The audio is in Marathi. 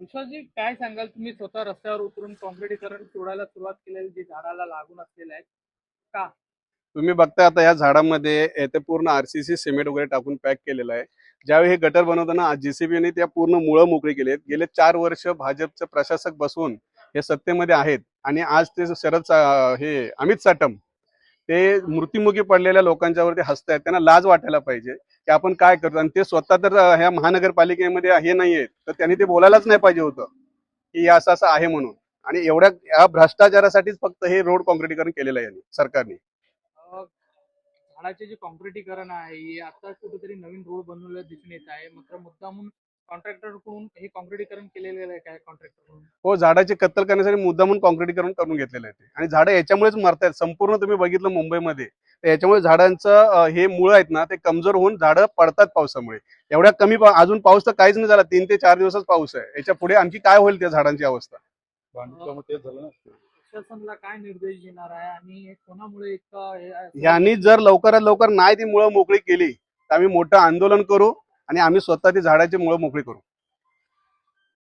विश्वासजी काय सांगाल तुम्ही स्वतः रस्त्यावर उतरून काँक्रिटीकरण तोडायला सुरुवात केलेली जी झाडाला लागून असलेले आहेत का? तुम्ही बघता आता या झाडामध्ये ते पूर्ण आरसीसी सिमेंट वगैरे टाकून पॅक केलेलं आहे. ज्यावेळी हे गटर बनवताना जेसीबीने त्या पूर्ण मुळं मोकळी केली आहेत. गेले 4 वर्ष भाजपचे प्रशासक बसून हे सत्तेमध्ये आहेत आणि आज ते हे अमित साटम ते मृत्युमुखी पडलेल्या लोकांच्यावरती हसतायत. त्यांना लाज वाटायला पाहिजे की आपण काय करतो. आणि ते स्वतः तर ह्या महानगरपालिकेमध्ये हे नाही आहेत, तर त्यांनी ते बोलायलाच नाही पाहिजे होतं की हे असं असं आहे म्हणून. आणि या भ्रष्टाचारासाठीच फक्त हे रोड काँक्रिटीकरण केलेलं आहे यांनी, सरकारने. अ, झाडाचे जे काँक्रिटीकरण आहे हे आता कुठेतरी नवीन रोड बनवलेलं दिसून येत आहे, मात्र मुद्दामून कॉन्ट्रॅक्टर कडून हे काँक्रिटीकरण केलेलं आहे काय कॉन्ट्रॅक्टर कडून? हो, झाडाची कत्तल करण्यासाठी मुद्दामून काँक्रिटीकरण करून घेतलेलं आहे ते. आणि झाडं याच्यामुळेच मरतायत. संपूर्ण तुम्ही बघितलं मुंबईमध्ये, तर याच्यामुळे झाडांचं हे मुळं आहेत ना, ते कमजोर होऊन झाडं पडतात पावसामुळे. एवढ्या कमी अजून पाऊस तर काहीच नाही झाला. 3 ते 4 दिवसच पाऊस आहे. याच्या पुढे आणखी काय होईल त्या झाडांची अवस्था? बांधकाम तेच झालं ना. प्रशासनाला काय निर्देश देणार आहे आणि हे कोणामुळे इतकं हे यांनी जर लवकरात लवकर नाही ती मुळं मोकळी केली, तर आम्ही मोठं आंदोलन करू आणि आम्ही स्वतः ती झाडाची मुळं मोकळी करू.